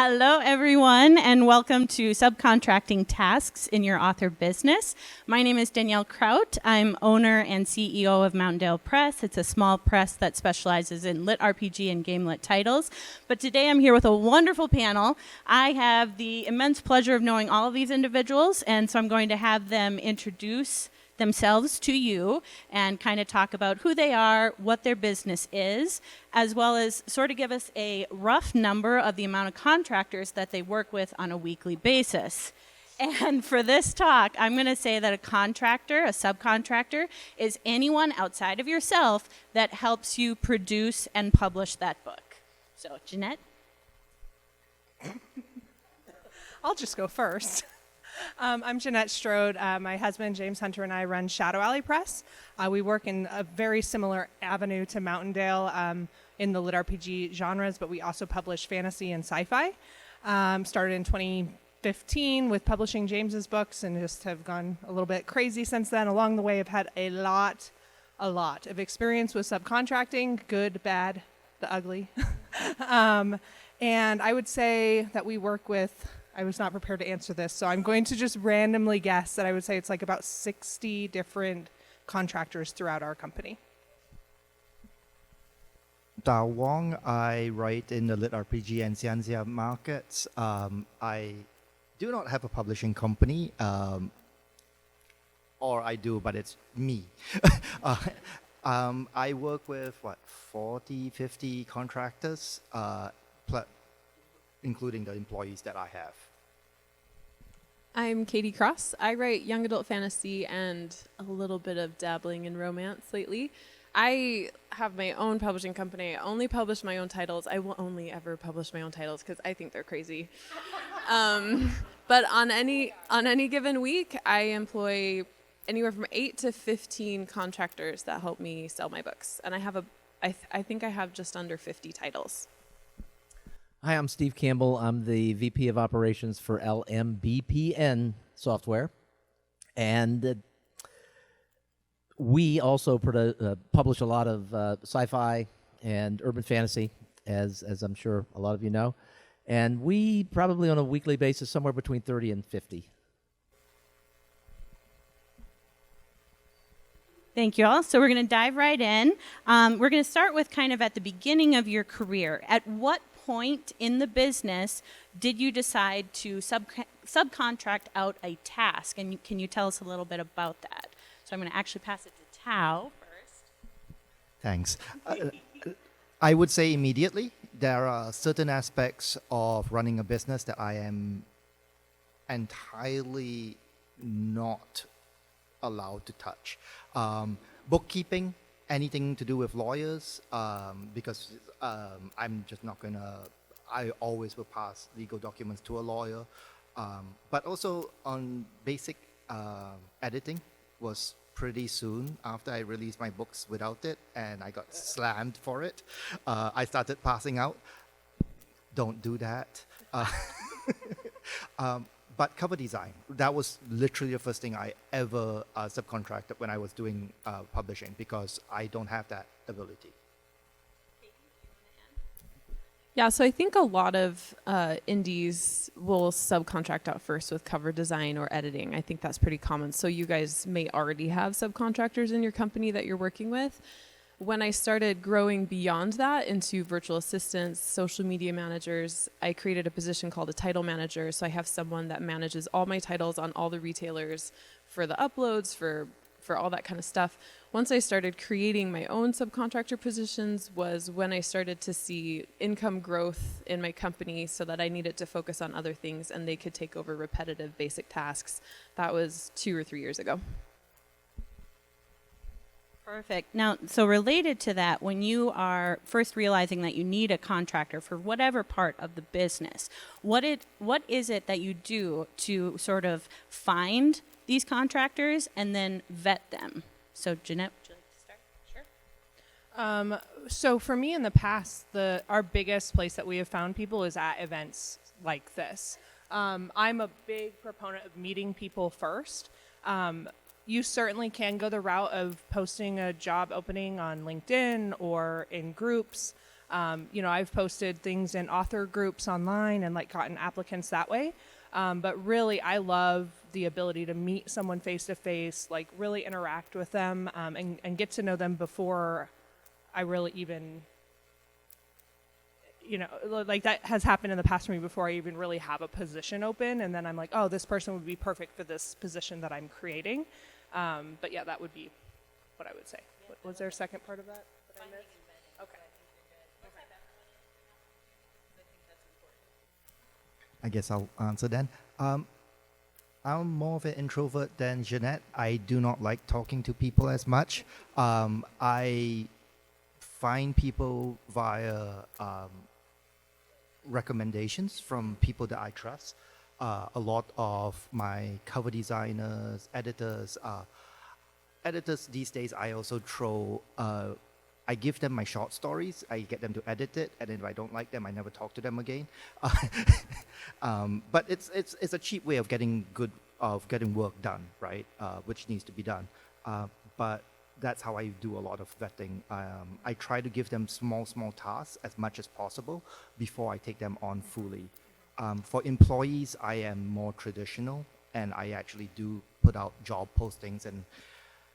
Hello, everyone, and welcome to Subcontracting Tasks in Your Author Business. My name is Danielle Krout. I'm owner and CEO of Mountaindale Press. It's a small press that specializes in lit RPG and game lit titles. But today I'm here with a wonderful panel. I have the immense pleasure of knowing all of these individuals, and so I'm going to have them introduce themselves to you and kind of talk about who they are, what their business is, as well as sort of give us a rough number of the amount of contractors that they work with on a weekly basis. And for this talk, I'm going to say that a contractor, a subcontractor, is anyone outside of yourself that helps you produce and publish that book. So, Jeanette? I'll just go first. I'm Jeanette Stroud. My husband, James Hunter, and I run Shadow Alley Press. We work in a very similar avenue to Mountaindale in the lit RPG genres, but we also publish fantasy and sci-fi. Started in 2015 with publishing James's books and just have gone a little bit crazy since then. Along the way, I've had a lot of experience with subcontracting, good, bad, the ugly. And I would say that we work with, I was not prepared to answer this, so I'm going to just randomly guess that I would say it's like about 60 different contractors throughout our company. Tao Wong, I write in the lit RPG and Xianxia markets. I do not have a publishing company, or I do, but it's me. I work with, 40, 50 contractors, including the employees that I have. I'm Katie Cross. I write young adult fantasy and a little bit of dabbling in romance lately. I have my own publishing company. I only publish my own titles. I will only ever publish my own titles because I think they're crazy. But on any given week, I employ anywhere from 8 to 15 contractors that help me sell my books. And I think I have just under 50 titles. Hi, I'm Steve Campbell. I'm the VP of Operations for LMBPN software. And we also publish a lot of sci-fi and urban fantasy, as I'm sure a lot of you know. And we probably on a weekly basis, somewhere between 30 and 50. Thank you all. So we're going to dive right in. We're going to start with kind of at the beginning of your career. At what point in the business did you decide to subcontract out a task? And can you tell us a little bit about that? So I'm going to actually pass it to Tao first. Thanks. I would say immediately. There are certain aspects of running a business that I am entirely not allowed to touch. Bookkeeping, anything to do with lawyers, because I'm just not gonna, I always will pass legal documents to a lawyer. But also on basic editing was pretty soon after I released my books without it, and I got slammed for it. I started passing out. Don't do that. But cover design, that was literally the first thing I ever subcontracted when I was doing publishing, because I don't have that ability. Yeah, so I think a lot of indies will subcontract out first with cover design or editing. I think that's pretty common. So you guys may already have subcontractors in your company that you're working with. When I started growing beyond that into virtual assistants, social media managers, I created a position called a title manager. So I have someone that manages all my titles on all the retailers for the uploads, for all that kind of stuff. Once I started creating my own subcontractor positions was when I started to see income growth in my company so that I needed to focus on other things and they could take over repetitive basic tasks. That was 2 or 3 years ago. Perfect. Now, so related to that, when you are first realizing that you need a contractor for whatever part of the business, what is it that you do to sort of find these contractors and then vet them? So, Jeanette, would you like to start? Sure. So for me in the past, our biggest place that we have found people is at events like this. I'm a big proponent of meeting people first. You certainly can go the route of posting a job opening on LinkedIn or in groups. I've posted things in author groups online and like gotten applicants that way. But really, I love the ability to meet someone face to face, like really interact with them, and get to know them before I really even, like that has happened in the past for me before I even really have a position open. And then I'm like, oh, this person would be perfect for this position that I'm creating. But yeah, that would be what I would say. Was there a second part of that I missed? Okay. I guess I'll answer then. I'm more of an introvert than Jeanette. I do not like talking to people as much. I find people via recommendations from people that I trust. A lot of my cover designers, editors these days, I also throw, I give them my short stories, I get them to edit it, and if I don't like them, I never talk to them again. But it's a cheap way of getting work done, right? Which needs to be done. But that's how I do a lot of vetting. I try to give them small tasks as much as possible before I take them on fully. For employees, I am more traditional, and I actually do put out job postings and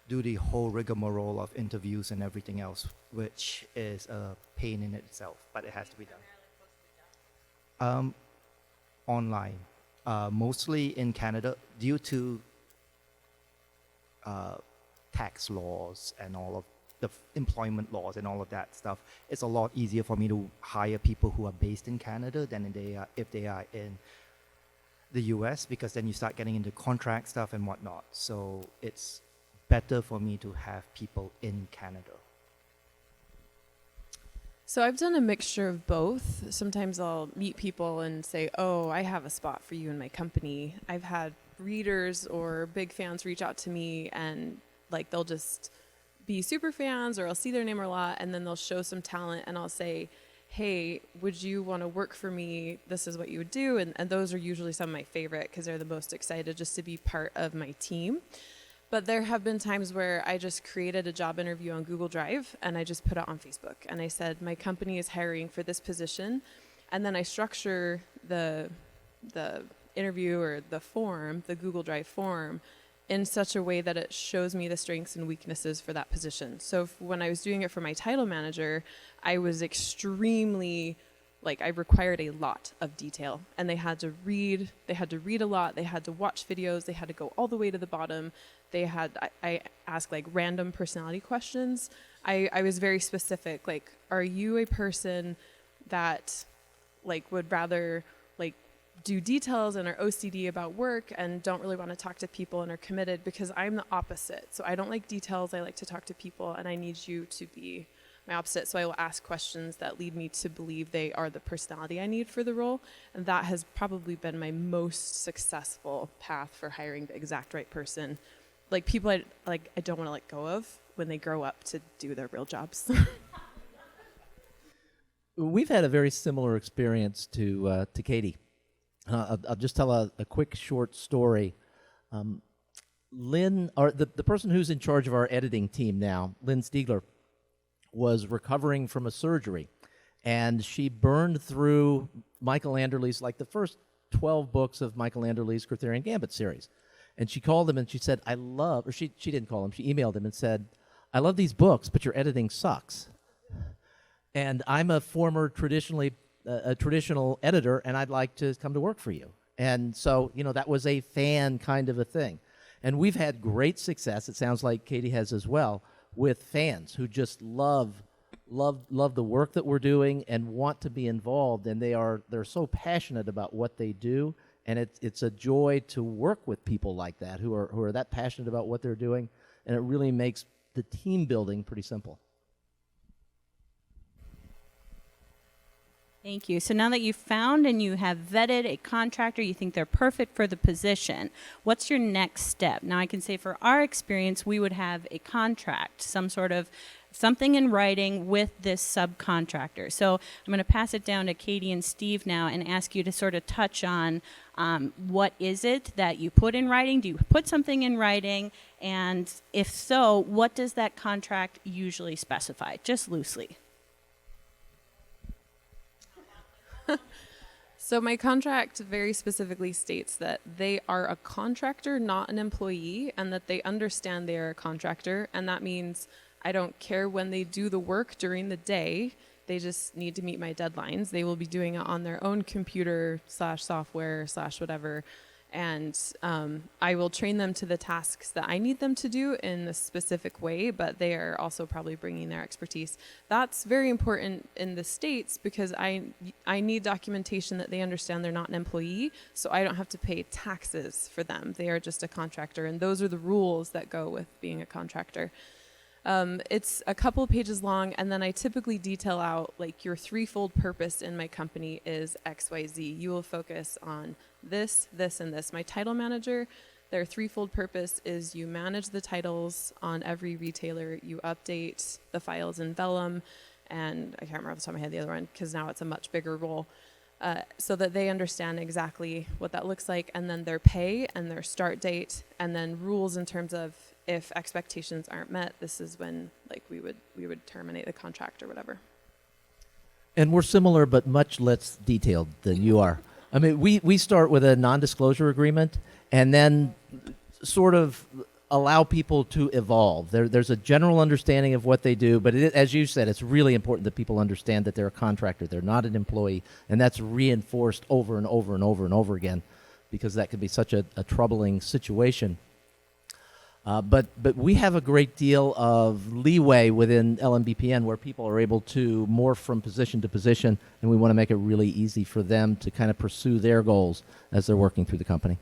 do the whole rigmarole of interviews and everything else, which is a pain in itself, but it has to be done. Online, mostly in Canada, due to tax laws and all of the employment laws and all of that stuff. It's a lot easier for me to hire people who are based in Canada than if they are in the US, because then you start getting into contract stuff and whatnot. So it's better for me to have people in Canada. So I've done a mixture of both. Sometimes I'll meet people and say, oh, I have a spot for you in my company. I've had readers or big fans reach out to me, and like they'll just be super fans, or I'll see their name a lot, and then they'll show some talent, and I'll say, hey, would you want to work for me? This is what you would do. And those are usually some of my favorite, because they're the most excited just to be part of my team. But there have been times where I just created a job interview on Google Drive, and I just put it on Facebook. And I said, my company is hiring for this position. And then I structure the interview or the form, the Google Drive form, in such a way that it shows me the strengths and weaknesses for that position. So when I was doing it for my title manager, I was extremely, I required a lot of detail, and they had to read a lot, they had to watch videos, they had to go all the way to the bottom. I asked random personality questions. I was very specific, are you a person that would rather do details and are OCD about work and don't really want to talk to people and are committed? Because I'm the opposite. So I don't like details, I like to talk to people, and I need you to be my opposite. So I will ask questions that lead me to believe they are the personality I need for the role. And that has probably been my most successful path for hiring the exact right person. People I don't want to let go of when they grow up to do their real jobs. We've had a very similar experience to Katie. I'll just tell a quick short story. Lynn, or the person who's in charge of our editing team now, Lynn Stiegler, was recovering from a surgery, and she burned through Michael Anderle's, the first 12 books of Michael Anderle's Arthurian Gambit series. And she called him and she said, she didn't call him, she emailed him and said, I love these books, but your editing sucks. And I'm a former traditional editor, and I'd like to come to work for you. And so, that was a fan kind of a thing. And we've had great success, it sounds like Katie has as well, with fans who just love the work that we're doing and want to be involved, and they're so passionate about what they do, and it's a joy to work with people like that who are that passionate about what they're doing, and it really makes the team building pretty simple. Thank you. So now that you've found and you have vetted a contractor, you think they're perfect for the position, what's your next step? Now I can say for our experience, we would have a contract, something in writing with this subcontractor. So I'm going to pass it down to Katie and Steve now and ask you to sort of touch on what is it that you put in writing? Do you put something in writing? And if so, what does that contract usually specify, just loosely? So my contract very specifically states that they are a contractor, not an employee, and that they understand they are a contractor. And that means I don't care when they do the work during the day. They just need to meet my deadlines. They will be doing it on their own computer / software / whatever. And I will train them to the tasks that I need them to do in a specific way, but they are also probably bringing their expertise. That's very important in the States because I need documentation that they understand they're not an employee, so I don't have to pay taxes for them. They are just a contractor, and those are the rules that go with being a contractor. It's a couple of pages long, and then I typically detail out like your threefold purpose in my company is XYZ. You will focus on this, this, and this. My title manager, their threefold purpose is you manage the titles on every retailer, you update the files in Vellum, and I can't remember off the top of my head the other one because now it's a much bigger role, so that they understand exactly what that looks like, and then their pay and their start date, and then rules in terms of if expectations aren't met, this is when like we would terminate the contract or whatever. And we're similar, but much less detailed than you are. I mean, we start with a non-disclosure agreement and then sort of allow people to evolve. There's a general understanding of what they do, but as you said, it's really important that people understand that they're a contractor. They're not an employee, and that's reinforced over and over and over and over again because that could be such a troubling situation. But we have a great deal of leeway within LMBPN where people are able to morph from position to position, and we want to make it really easy for them to kind of pursue their goals as they're working through the company.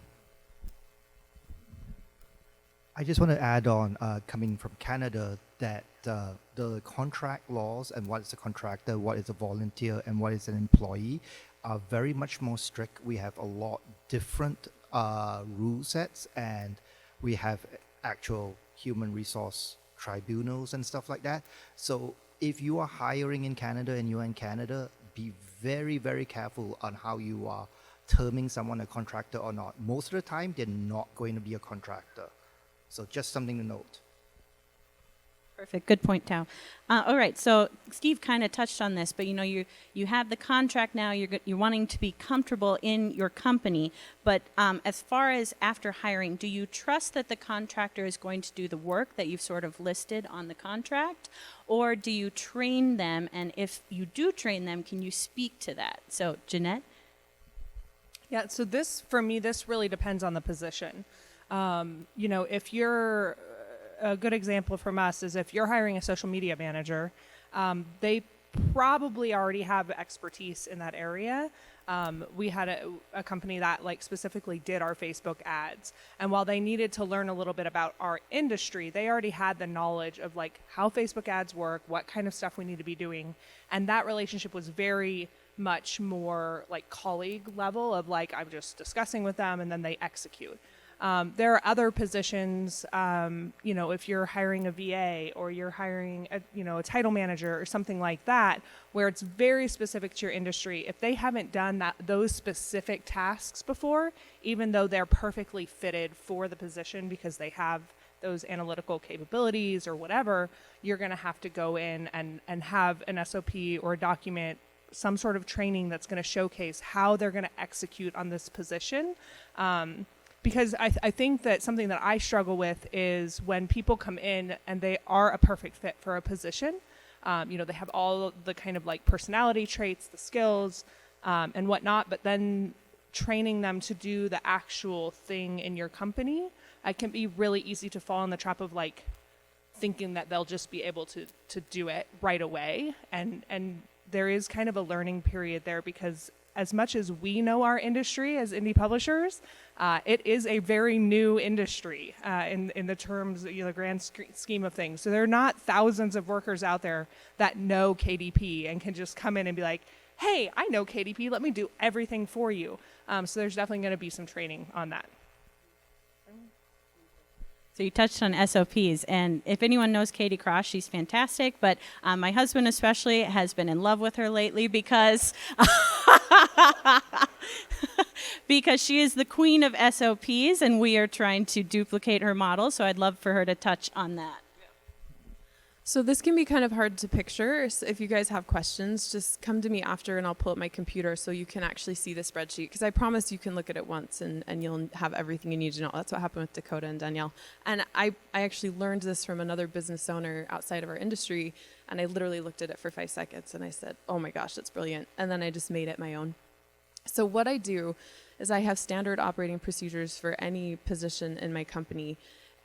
I just want to add on, coming from Canada, that the contract laws and what is a contractor, what is a volunteer, and what is an employee are very much more strict. We have a lot different rule sets, and we have actual human resource tribunals and stuff like that. So if you are hiring in Canada and you're in Canada, be very, very careful on how you are terming someone a contractor or not. Most of the time, they're not going to be a contractor. So just something to note. Perfect. Good point, Tao. All right. So Steve kind of touched on this, but you have the contract now. You're wanting to be comfortable in your company. But as far as after hiring, do you trust that the contractor is going to do the work that you've sort of listed on the contract, or do you train them? And if you do train them, can you speak to that? So Jeanette. Yeah. So for me, this really depends on the position. If you're a good example from us is if you're hiring a social media manager, they probably already have expertise in that area. We had a company that like specifically did our Facebook ads. And while they needed to learn a little bit about our industry, they already had the knowledge of like how Facebook ads work, what kind of stuff we need to be doing. And that relationship was very much more like colleague level of like, I'm just discussing with them and then they execute. There are other positions, if you're hiring a VA or you're hiring a title manager or something like that, where it's very specific to your industry. If they haven't done those specific tasks before, even though they're perfectly fitted for the position because they have those analytical capabilities or whatever, you're going to have to go in and have an SOP or a document, some sort of training that's going to showcase how they're going to execute on this position. Because I think that something that I struggle with is when people come in and they are a perfect fit for a position. They have all the kind of like personality traits, the skills, and whatnot, but then training them to do the actual thing in your company, it can be really easy to fall in the trap of like thinking that they'll just be able to do it right away. And there is kind of a learning period there because as much as we know our industry as indie publishers, it is a very new industry in the terms, the grand scheme of things. So there are not thousands of workers out there that know KDP and can just come in and be like, hey, I know KDP, let me do everything for you. So there's definitely going to be some training on that. So you touched on SOPs, and if anyone knows Katie Cross, she's fantastic, but my husband especially has been in love with her lately because because she is the queen of SOPs, and we are trying to duplicate her model, so I'd love for her to touch on that. So this can be kind of hard to picture. So if you guys have questions, just come to me after and I'll pull up my computer so you can actually see the spreadsheet. Because I promise you can look at it once and you'll have everything you need to know. That's what happened with Dakota and Danielle. And I actually learned this from another business owner outside of our industry. And I literally looked at it for 5 seconds and I said, oh my gosh, that's brilliant. And then I just made it my own. So what I do is I have standard operating procedures for any position in my company.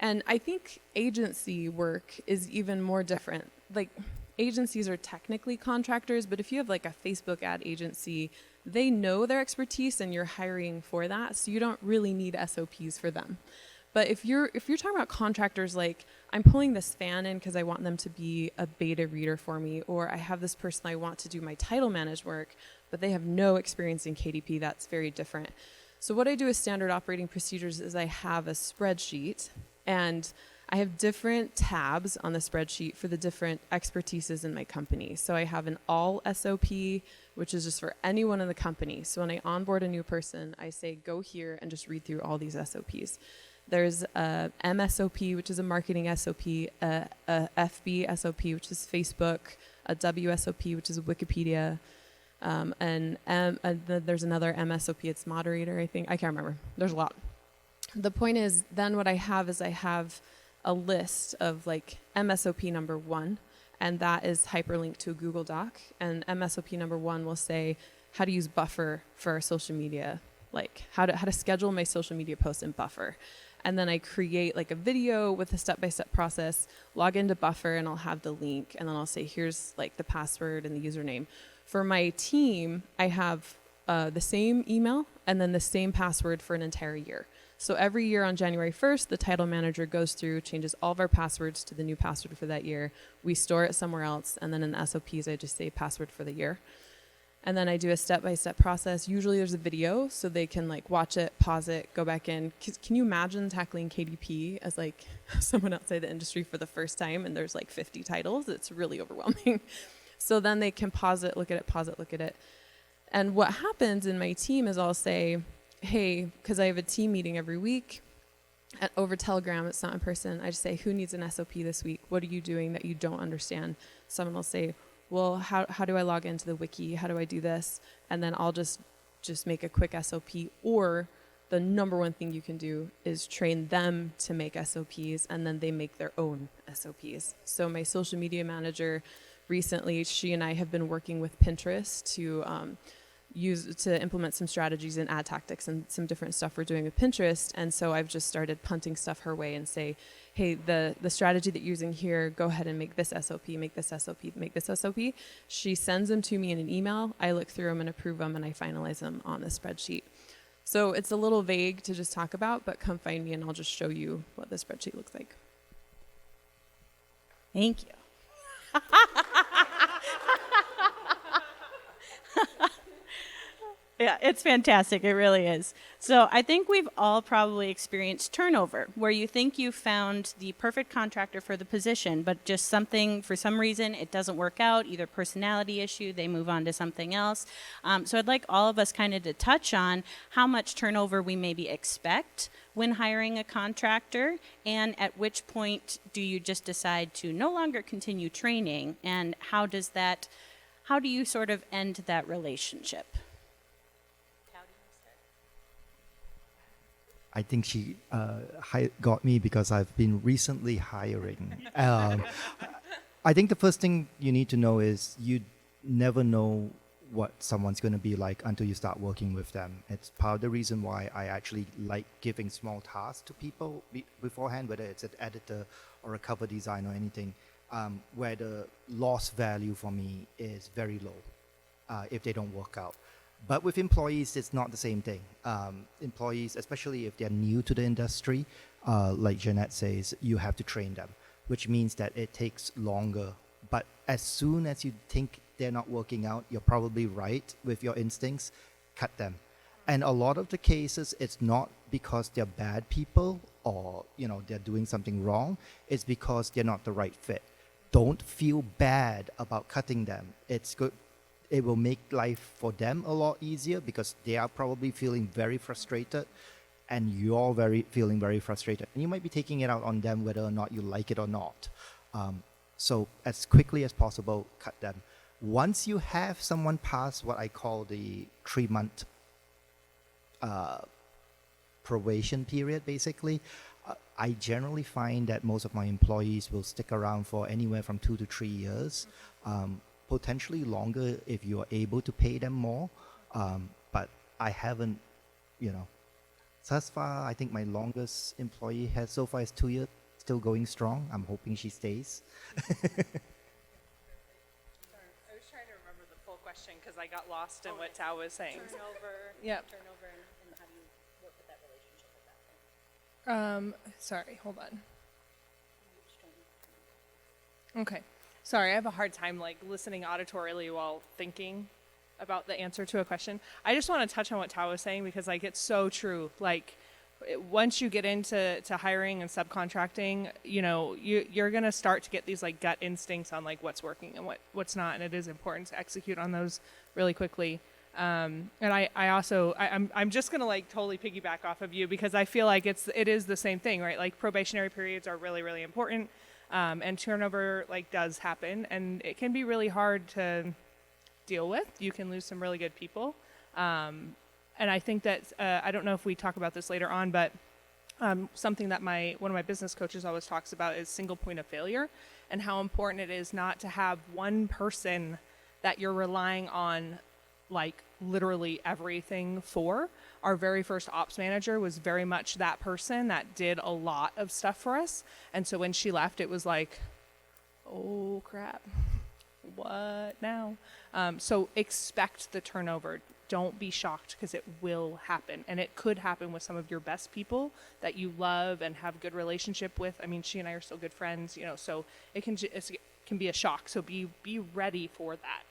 And I think agency work is even more different. Like, agencies are technically contractors, but if you have like a Facebook ad agency, they know their expertise and you're hiring for that, so you don't really need SOPs for them. But if you're talking about contractors, like I'm pulling this fan in because I want them to be a beta reader for me, or I have this person I want to do my title managed work, but they have no experience in KDP, that's very different. So what I do with standard operating procedures is I have a spreadsheet and I have different tabs on the spreadsheet for the different expertises in my company. So I have an all SOP, which is just for anyone in the company. So when I onboard a new person, I say, go here and just read through all these SOPs. There's a MSOP, which is a marketing SOP, a FB SOP, which is Facebook, a WSOP, which is Wikipedia, and there's another MSOP, it's moderator, I think. I can't remember. There's a lot. The point is, then what I have is I have a list of like MSOP number 1, and that is hyperlinked to a Google Doc. And MSOP number 1 will say how to use Buffer for our social media, like how to schedule my social media posts in Buffer. And then I create like a video with a step-by-step process, log into Buffer, and I'll have the link, and then I'll say, here's like the password and the username. For my team, I have the same email and then the same password for an entire year. So every year on January 1st, the title manager goes through, changes all of our passwords to the new password for that year. We store it somewhere else, and then in the SOPs, I just say password for the year. And then I do a step-by-step process. Usually there's a video, so they can like watch it, pause it, go back in. Can you imagine tackling KDP as like someone outside the industry for the first time, and there's like 50 titles? It's really overwhelming. So then they can pause it, look at it, pause it, look at it. And what happens in my team is I'll say, hey, because I have a team meeting every week over Telegram, it's not in person. I just say, who needs an SOP this week? What are you doing that you don't understand? Someone will say, well, how do I log into the wiki? How do I do this? And then I'll just make a quick SOP. Or the number one thing you can do is train them to make SOPs, and then they make their own SOPs. So my social media manager recently, she and I have been working with Pinterest to implement some strategies and ad tactics and some different stuff we're doing with Pinterest. And so I've just started punting stuff her way and say, hey, the strategy that you're using here, go ahead and make this SOP, make this SOP, make this SOP. She sends them to me in an email. I look through them and approve them, and I finalize them on the spreadsheet. So it's a little vague to just talk about, but come find me and I'll just show you what the spreadsheet looks like. Thank you. Yeah, it's fantastic. It really is. So I think we've all probably experienced turnover, where you think you found the perfect contractor for the position, but just something, for some reason, it doesn't work out, either personality issue, they move on to something else. So I'd like all of us kind of to touch on how much turnover we maybe expect when hiring a contractor, and at which point do you just decide to no longer continue training, and how do you sort of end that relationship? I think she got me because I've been recently hiring. I think the first thing you need to know is you never know what someone's going to be like until you start working with them. It's part of the reason why I actually like giving small tasks to people beforehand, whether it's an editor or a cover design or anything, where the loss value for me is very low if they don't work out. But with employees, it's not the same thing. Employees, especially if they're new to the industry, like Jeanette says, you have to train them, which means that it takes longer. But as soon as you think they're not working out, you're probably right with your instincts, cut them. And a lot of the cases, it's not because they're bad people or they're doing something wrong. It's because they're not the right fit. Don't feel bad about cutting them. It's good. It will make life for them a lot easier because they are probably feeling very frustrated, and you're feeling very frustrated. And you might be taking it out on them whether or not you like it or not. So as quickly as possible, cut them. Once you have someone pass what I call the 3-month probation period, basically, I generally find that most of my employees will stick around for anywhere from 2 to 3 years, potentially longer if you are able to pay them more. But I haven't, thus far, I think my longest employee has so far is 2 years, still going strong. I'm hoping she stays. Sorry, I was trying to remember the full question because I got lost in what Tao was saying. Turnover. Yep. Turnover, and how do you work with that relationship at that point? Sorry, hold on. Okay. Sorry, I have a hard time listening auditorily while thinking about the answer to a question. I just want to touch on what Tao was saying because it's so true. Once you get into hiring and subcontracting, you're going to start to get these gut instincts on what's working and what's not, and it is important to execute on those really quickly. And I'm just going to totally piggyback off of you because I feel like it is the same thing, right? Probationary periods are really, really important. And turnover does happen, and it can be really hard to deal with. You can lose some really good people. And I think that, I don't know if we talk about this later on, but something that one of my business coaches always talks about is single point of failure and how important it is not to have one person that you're relying on literally everything for. Our very first ops manager was very much that person that did a lot of stuff for us. And so when she left, it was oh crap, what now? So expect the turnover. Don't be shocked because it will happen. And it could happen with some of your best people that you love and have good relationship with. I mean, she and I are still good friends, so it can be a shock. So be ready for that.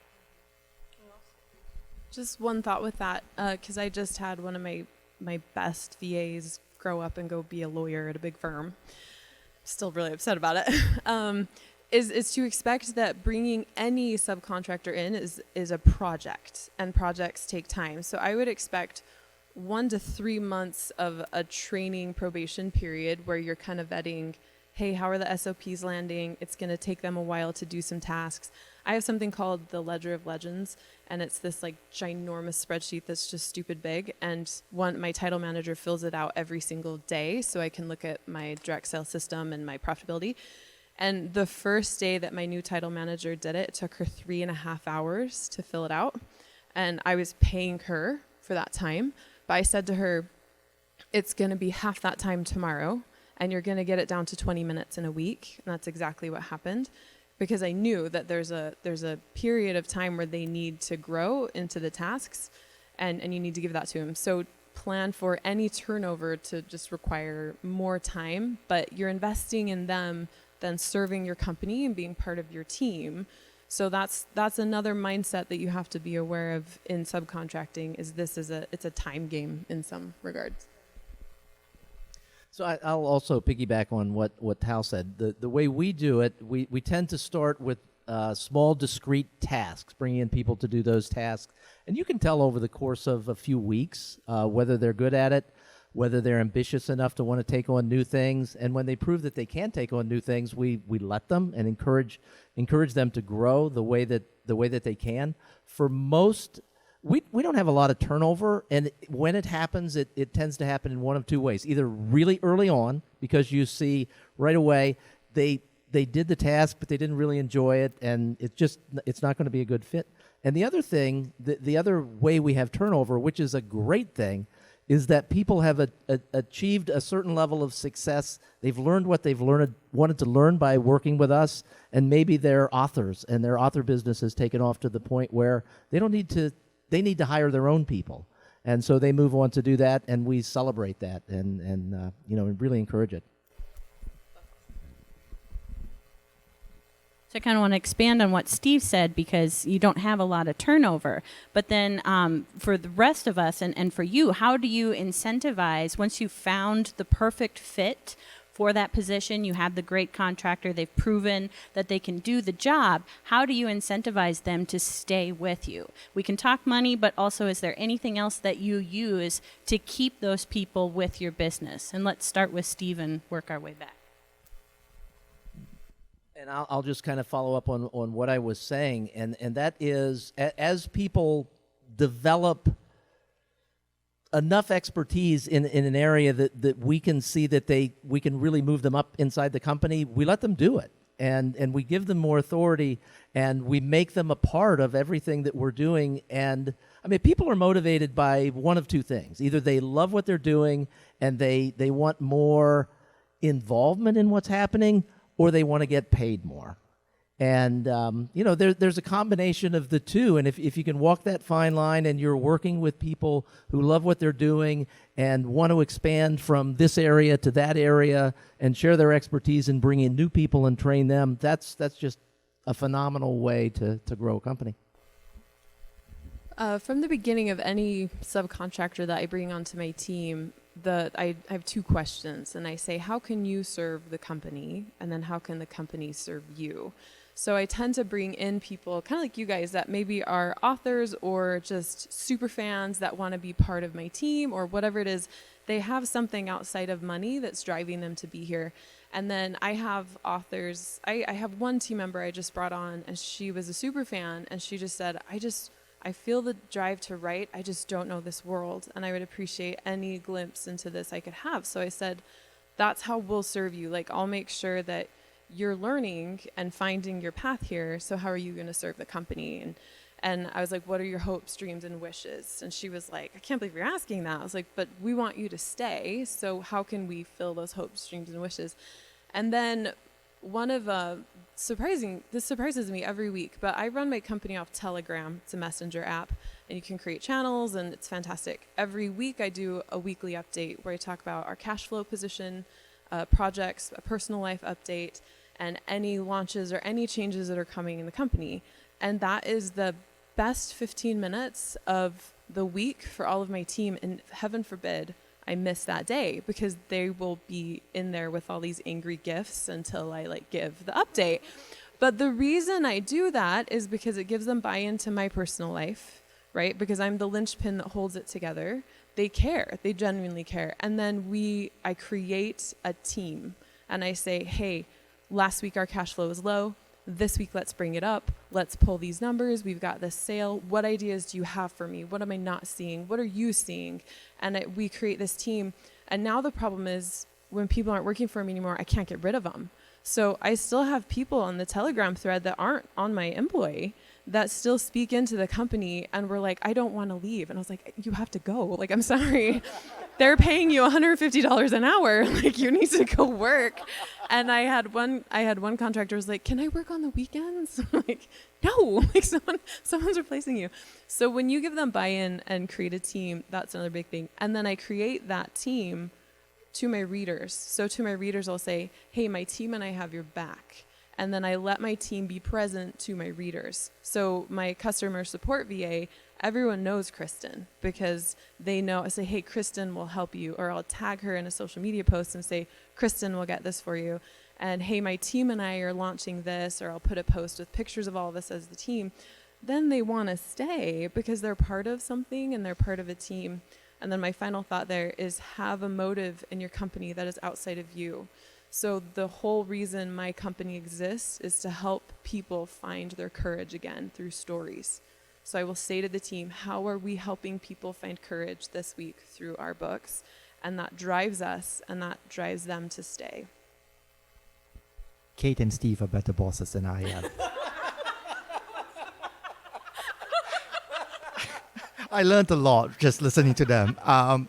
Just one thought with that, because I just had one of my best VAs grow up and go be a lawyer at a big firm. Still really upset about it. Is to expect that bringing any subcontractor in is a project, and projects take time. So I would expect 1 to 3 months of a training probation period where you're kind of vetting, hey, how are the SOPs landing? It's going to take them a while to do some tasks. I have something called the Ledger of Legends, and it's this ginormous spreadsheet that's just stupid big. And my title manager fills it out every single day so I can look at my direct sales system and my profitability. And the first day that my new title manager did it, it took her 3.5 hours to fill it out. And I was paying her for that time. But I said to her, it's going to be half that time tomorrow, and you're going to get it down to 20 minutes in a week. And that's exactly what happened. Because I knew that there's a period of time where they need to grow into the tasks, and you need to give that to them. So plan for any turnover to just require more time, but you're investing in them than serving your company and being part of your team. So that's another mindset that you have to be aware of in subcontracting. It's a time game in some regards. So I'll also piggyback on what Tao said. The way we do it, we tend to start with small, discrete tasks, bringing in people to do those tasks. And you can tell over the course of a few weeks whether they're good at it, whether they're ambitious enough to want to take on new things. And when they prove that they can take on new things, we let them and encourage them to grow the way that they can. For most, we don't have a lot of turnover, and when it happens, it tends to happen in one of two ways. Either really early on, because you see right away they did the task, but they didn't really enjoy it, and it's not going to be a good fit. And the other thing, the other way we have turnover, which is a great thing, is that people have achieved a certain level of success. They've learned what they've wanted to learn by working with us, and maybe they're authors, and their author business has taken off to the point where they need to hire their own people. And so they move on to do that, and we celebrate that and really encourage it. So I kind of want to expand on what Steve said, because you don't have a lot of turnover. But then for the rest of us and for you, how do you incentivize once you've found the perfect fit for that position? You have the great contractor. They've proven that they can do the job. How do you incentivize them to stay with you? We can talk money, but also is there anything else that you use to keep those people with your business? And let's start with Steve and work our way back. And I'll just kind of follow up on what I was saying, and that is, as people develop enough expertise in an area that we can see that we can really move them up inside the company, we let them do it. And we give them more authority, and we make them a part of everything that we're doing. And I mean, people are motivated by one of two things. Either they love what they're doing and they want more involvement in what's happening, or they want to get paid more. And, there's a combination of the two. And if you can walk that fine line and you're working with people who love what they're doing and want to expand from this area to that area and share their expertise and bring in new people and train them, that's just a phenomenal way to grow a company. From the beginning of any subcontractor that I bring onto my team, I have two questions, and I say, how can you serve the company? And then how can the company serve you? So I tend to bring in people kind of like you guys that maybe are authors or just super fans that want to be part of my team or whatever it is. They have something outside of money that's driving them to be here. And then I have authors. I have one team member I just brought on, and she was a super fan, and she just said, I feel the drive to write. I just don't know this world, and I would appreciate any glimpse into this I could have. So I said, that's how we'll serve you. Like, I'll make sure that you're learning and finding your path here. So how are you going to serve the company? And I was like, what are your hopes, dreams, and wishes? And she was like, I can't believe you're asking that. I was like, but we want you to stay. So how can we fill those hopes, dreams, and wishes? And then one of this surprises me every week, but I run my company off Telegram. It's a messenger app, and you can create channels, and it's fantastic. Every week I do a weekly update where I talk about our cash flow position, projects, a personal life update, and any launches or any changes that are coming in the company. And that is the best 15 minutes of the week for all of my team. And heaven forbid I miss that day, because they will be in there with all these angry gifts until I give the update. But the reason I do that is because it gives them buy-in to my personal life, right? Because I'm the linchpin that holds it together. They care. They genuinely care. And then I create a team, and I say, hey, last week our cash flow was low. This week, let's bring it up. Let's pull these numbers. We've got this sale. What ideas do you have for me? What am I not seeing? What are you seeing? And we create this team. And now the problem is, when people aren't working for me anymore, I can't get rid of them. So I still have people on the Telegram thread that aren't on my employee that still speak into the company, and we're like, I don't want to leave. And I was like, you have to go. Like, I'm sorry. They're paying you $150 an hour. Like, you need to go work. And I had one contractor was like, can I work on the weekends? I'm like, no, like someone's replacing you. So when you give them buy-in and create a team, that's another big thing. And then I create that team to my readers. So to my readers, I'll say, hey, my team and I have your back. And then I let my team be present to my readers. So my customer support VA, everyone knows Kristen, because they know. I say, hey, Kristen will help you. Or I'll tag her in a social media post and say, Kristen will get this for you. And hey, my team and I are launching this. Or I'll put a post with pictures of all this as the team. Then they want to stay because they're part of something and they're part of a team. And then my final thought there is, have a motive in your company that is outside of you. So the whole reason my company exists is to help people find their courage again through stories. So I will say to the team, how are we helping people find courage this week through our books? And that drives us, and that drives them to stay. Kate and Steve are better bosses than I am. I learned a lot just listening to them.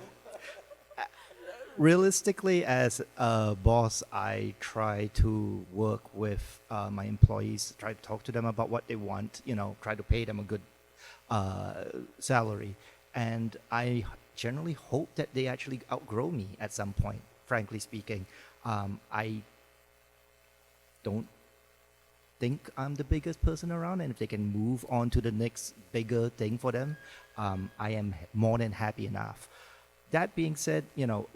Realistically, as a boss, I try to work with my employees, try to talk to them about what they want, try to pay them a good salary. And I generally hope that they actually outgrow me at some point, frankly speaking. I don't think I'm the biggest person around, and if they can move on to the next bigger thing for them, I am more than happy enough. That being said,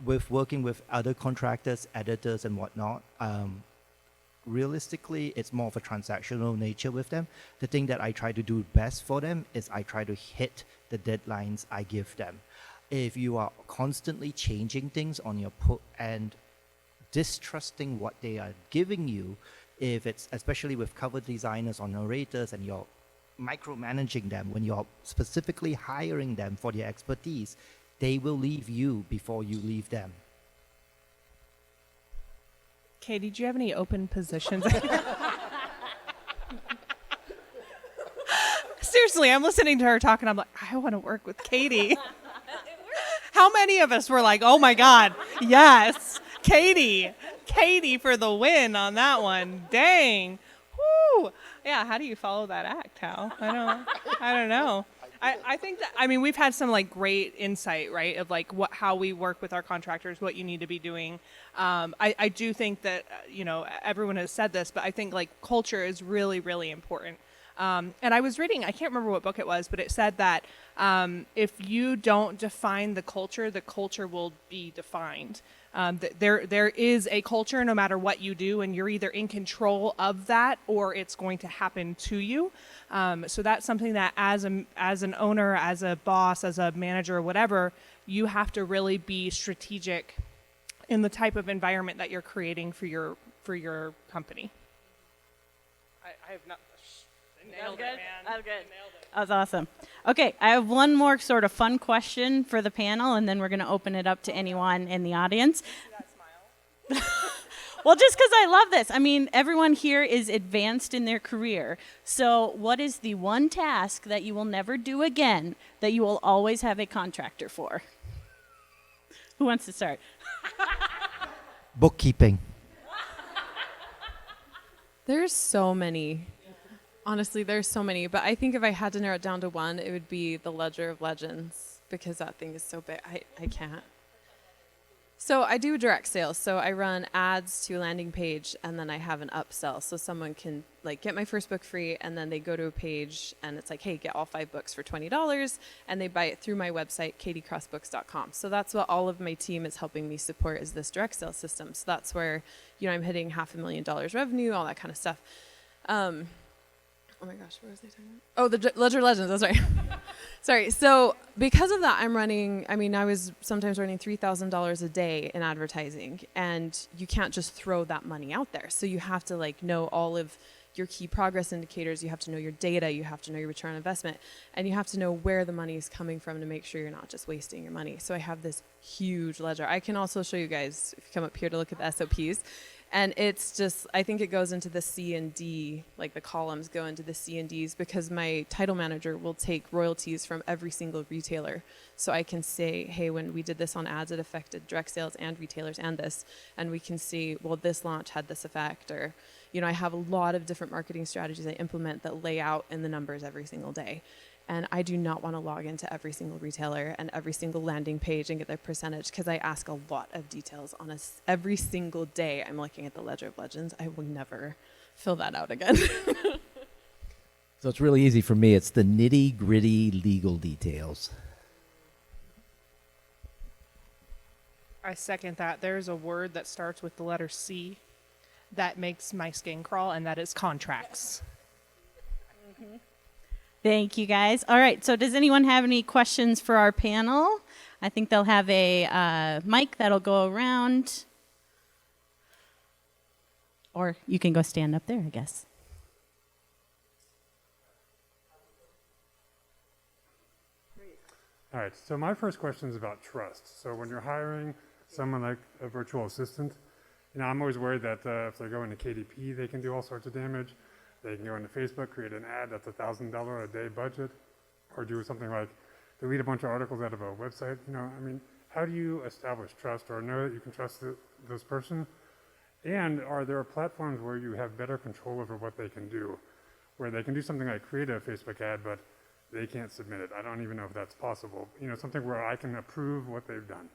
with working with other contractors, editors, and whatnot, realistically, it's more of a transactional nature with them. The thing that I try to do best for them is I try to hit the deadlines I give them. If you are constantly changing things on your and distrusting what they are giving you, if it's especially with cover designers or narrators and you're micromanaging them, when you're specifically hiring them for their expertise, they will leave you before you leave them. Katie, do you have any open positions? Seriously, I'm listening to her talk and I'm like, I want to work with Katie. How many of us were like, oh my God, yes, Katie for the win on that one. Dang. Woo. Yeah, how do you follow that act, Tao? I don't know. I think that, I mean, we've had some like great insight, right, of like how we work with our contractors, what you need to be doing. I do think that, everyone has said this, but I think like culture is really, really important. And I was reading, I can't remember what book it was, but it said that if you don't define the culture will be defined. There is a culture no matter what you do, and you're either in control of that or it's going to happen to you. So that's something that as an owner, as a boss, as a manager, whatever, you have to really be strategic in the type of environment that you're creating for your company. I have not. Nailed it, man. That was good. Nailed it. That was awesome. Okay, I have one more sort of fun question for the panel, and then we're going to open it up to anyone in the audience. That smile. Well, just because I love this. I mean, everyone here is advanced in their career. So what is the one task that you will never do again that you will always have a contractor for? Who wants to start? Bookkeeping. There's so many. Honestly, there's so many. But I think if I had to narrow it down to one, it would be the Ledger of Legends, because that thing is so big. I can't. So I do direct sales. So I run ads to a landing page, and then I have an upsell. So someone can like get my first book free, and then they go to a page, and it's like, hey, get all 5 books for $20, and they buy it through my website, katiecrossbooks.com. So that's what all of my team is helping me support, is this direct sales system. So that's where, I'm hitting $500,000 revenue, all that kind of stuff. Oh my gosh, what was I talking about? Oh, the Ledger Legends, that's right. Sorry. So because of that, I was sometimes running $3,000 a day in advertising, and you can't just throw that money out there. So you have to know all of your key progress indicators. You have to know your data. You have to know your return on investment, and you have to know where the money is coming from to make sure you're not just wasting your money. So I have this huge ledger. I can also show you guys if you come up here to look at the SOPs. And it's just, I think it goes into the C and D, like the columns go into the C and Ds, because my title manager will take royalties from every single retailer. So I can say, hey, when we did this on ads, it affected direct sales and retailers and this. And we can see, well, this launch had this effect. Or, I have a lot of different marketing strategies I implement that lay out in the numbers every single day. And I do not want to log into every single retailer and every single landing page and get their percentage, because I ask a lot of details on every single day I'm looking at the Ledger of Legends. I will never fill that out again. So it's really easy for me. It's the nitty-gritty legal details. I second that. There's a word that starts with the letter C that makes my skin crawl, and that is contracts. Mm-hmm. Thank you, guys. All right, so does anyone have any questions for our panel? I think they'll have a mic that'll go around. Or you can go stand up there, I guess. All right, so my first question is about trust. So when you're hiring someone like a virtual assistant, I'm always worried that if they're going to KDP, they can do all sorts of damage. They can go into Facebook, create an ad that's $1,000 a day budget, or do something like delete a bunch of articles out of a website. How do you establish trust or know that you can trust this person? And are there platforms where you have better control over what they can do, where they can do something like create a Facebook ad, but they can't submit it? I don't even know if that's possible. Something where I can approve what they've done.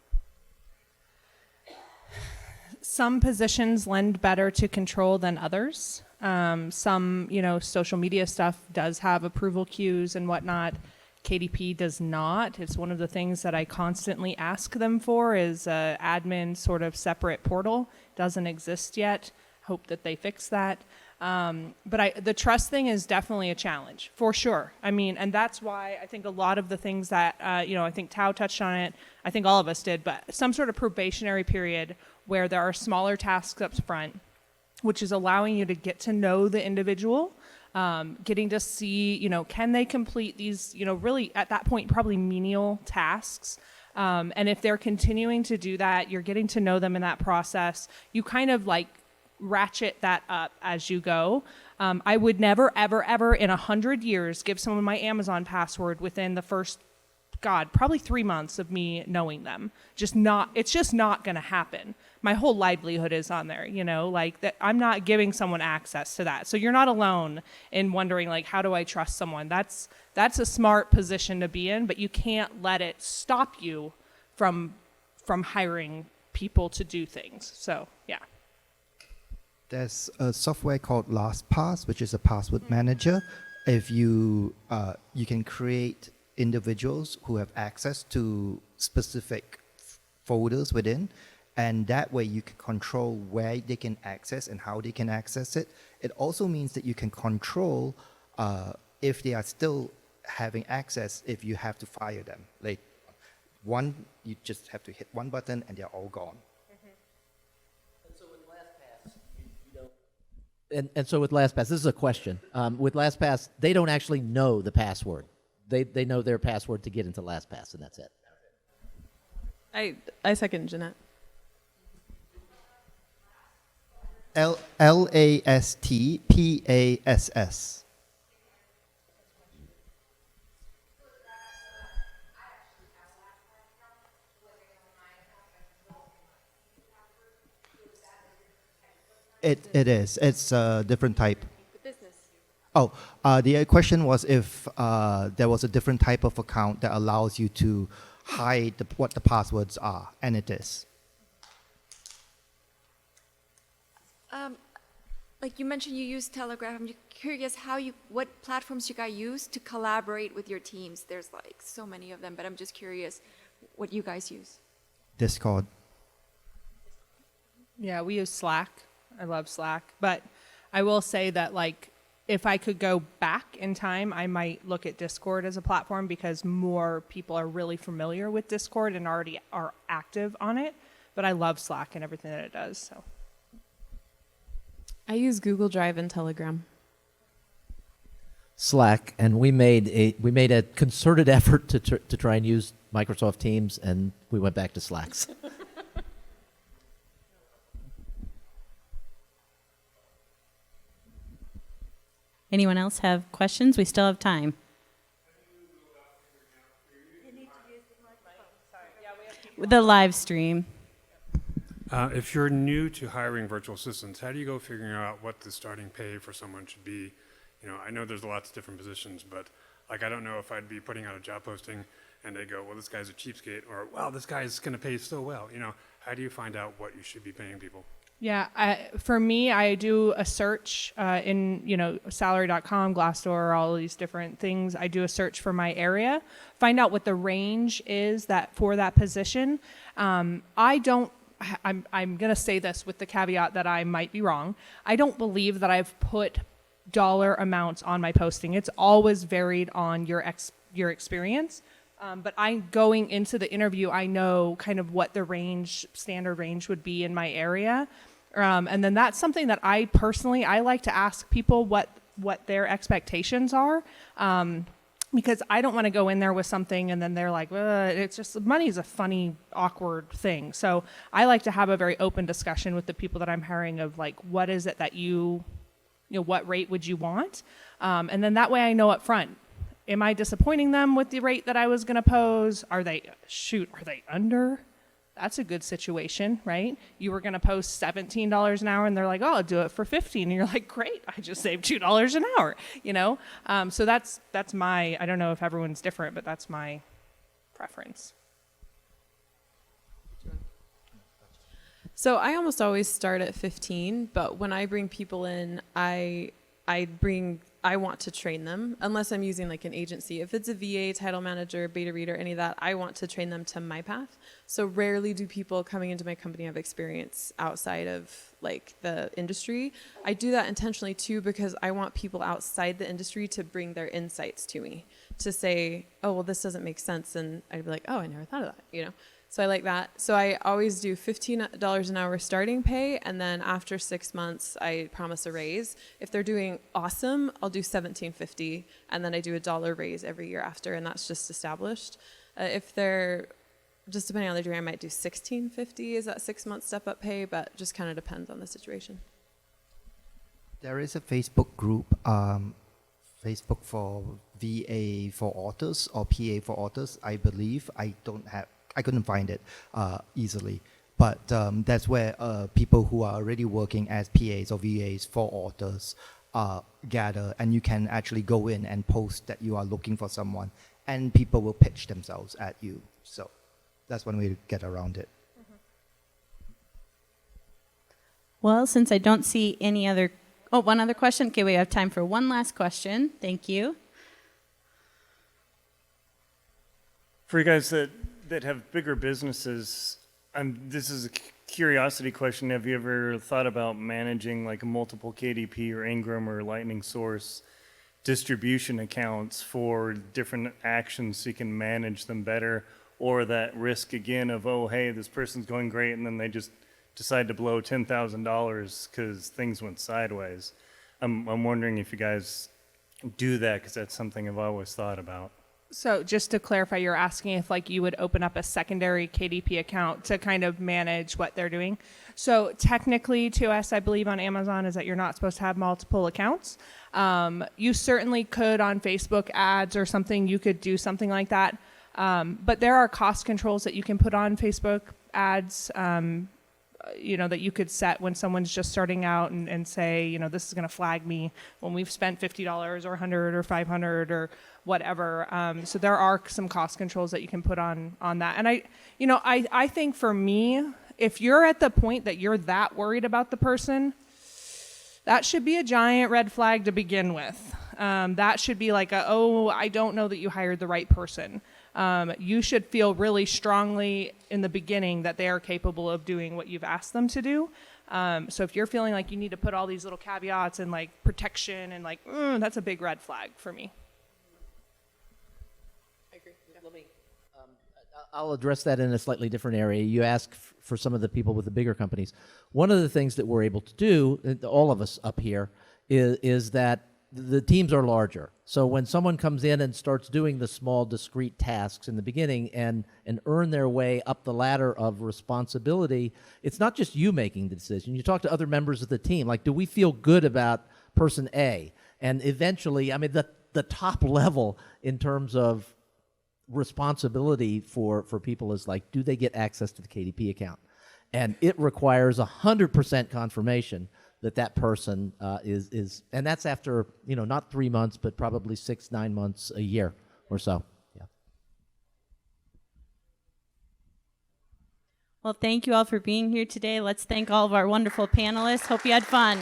Some positions lend better to control than others. Some, social media stuff does have approval queues and whatnot. KDP does not. It's one of the things that I constantly ask them for is admin sort of separate portal. Doesn't exist yet. Hope that they fix that. But the trust thing is definitely a challenge, for sure. And that's why I think a lot of the things that, I think Tao touched on it, I think all of us did, but some sort of probationary period where there are smaller tasks up front, which is allowing you to get to know the individual, getting to see, can they complete these, really at that point, probably menial tasks. And if they're continuing to do that, you're getting to know them in that process. You kind of like ratchet that up as you go. I would never, ever, ever in 100 years give someone my Amazon password within the first, probably 3 months of me knowing them. It's just not going to happen. My whole livelihood is on there, like that. I'm not giving someone access to that. So you're not alone in wondering, like, how do I trust someone? That's a smart position to be in, but you can't let it stop you from hiring people to do things. So, yeah. There's a software called LastPass, which is a password manager. If you can create individuals who have access to specific folders within, and that way you can control where they can access and how they can access it. It also means that you can control if they are still having access, if you have to fire them. Like you just have to hit one button and they're all gone. And so with LastPass, this is a question. With LastPass, they don't actually know the password. They know their password to get into LastPass, and that's it. I second Jeanette. LASTPASS. It is. It's a different type. The business. Oh, the question was if there was a different type of account that allows you to hide what the passwords are, and it is. Like you mentioned, you use Telegraph. I'm curious what platforms you guys use to collaborate with your teams. There's like so many of them, but I'm just curious what you guys use. Discord. Yeah, we use Slack. I love Slack. But I will say that, like, if I could go back in time, I might look at Discord as a platform because more people are really familiar with Discord and already are active on it. But I love Slack and everything that it does. So I use Google Drive and Telegram. Slack, and we made a concerted effort to try and use Microsoft Teams, and we went back to Slacks. Anyone else have questions? We still have time. The live stream. If you're new to hiring virtual assistants, how do you go figuring out what the starting pay for someone should be? I know there's lots of different positions, but like I don't know if I'd be putting out a job posting and they go, well, this guy's a cheapskate, or wow, this guy's going to pay so well. How do you find out what you should be paying people? yeah, for me, I do a search in salary.com, Glassdoor, all these different things. I do a search for my area, find out what the range is for that position. I'm going to say this with the caveat that I might be wrong. I don't believe that I've put dollar amounts on my posting. It's always varied on your experience. But going into the interview, I know kind of what the standard range would be in my area. And then that's something that I like to ask people what their expectations are. Because I don't want to go in there with something and then they're like, it's just, money is a funny, awkward thing. So I like to have a very open discussion with the people that I'm hiring of like, what is it that what rate would you want? And then that way I know up front, am I disappointing them with the rate that I was going to pose? Are they under? That's a good situation, right? You were going to post $17 an hour and they're like, oh, I'll do it for $15. And you're like, great, I just saved $2 an hour, So that's my, I don't know if everyone's different, but that's my preference. So I almost always start at 15, but when I bring people in, I want to train them, unless I'm using like an agency. If it's a VA, title manager, beta reader, any of that, I want to train them to my path. So rarely do people coming into my company have experience outside of like the industry. I do that intentionally too, because I want people outside the industry to bring their insights to me, to say, oh, well, this doesn't make sense. And I'd be like, oh, I never thought of that, So I like that. So I always do $15 an hour starting pay, and then after 6 months, I promise a raise. If they're doing awesome, I'll do $17.50, and then I do $1 raise every year after, and that's just established. If they're just depending on the degree, I might do $16.50 is that 6 month step up pay, but just kind of depends on the situation. There is a Facebook group, Facebook for VA for authors or PA for authors, I believe. I couldn't find it easily, but that's where people who are already working as PAs or VAs for authors gather, and you can actually go in and post that you are looking for someone, and people will pitch themselves at you. So that's one way to get around it. Well, since I don't see any other, one other question. Okay, we have time for one last question. Thank you. For you guys that have bigger businesses, this is a curiosity question. Have you ever thought about managing like a multiple KDP or Ingram or Lightning Source distribution accounts for different actions so you can manage them better? Or that risk again of, oh, hey, this person's going great, and then they just decide to blow $10,000 because things went sideways. I'm wondering if you guys do that, because that's something I've always thought about. So just to clarify, you're asking if like you would open up a secondary KDP account to kind of manage what they're doing. So technically to us, I believe on Amazon is that you're not supposed to have multiple accounts. You certainly could on Facebook ads or something, you could do something like that. But there are cost controls that you can put on Facebook ads, that you could set when someone's just starting out and say, this is going to flag me when we've spent $50 or $100 or $500 or whatever. So there are some cost controls that you can put on that. And I think for me, if you're at the point that you're that worried about the person, that should be a giant red flag to begin with. That should be like I don't know that you hired the right person. You should feel really strongly in the beginning that they are capable of doing what you've asked them to do. So if you're feeling like you need to put all these little caveats and like protection and like, that's a big red flag for me. I agree. Let me. I'll address that in a slightly different area. You ask for some of the people with the bigger companies. One of the things that we're able to do, all of us up here, is that the teams are larger. So when someone comes in and starts doing the small, discrete tasks in the beginning and earn their way up the ladder of responsibility, it's not just you making the decision. You talk to other members of the team, like, do we feel good about person A? And eventually, the top level in terms of responsibility for people is like, do they get access to the KDP account? And it requires 100% confirmation that person is, and that's after, not 3 months, but probably 6-9 months, a year or so. Yeah. Well, thank you all for being here today. Let's thank all of our wonderful panelists. Hope you had fun.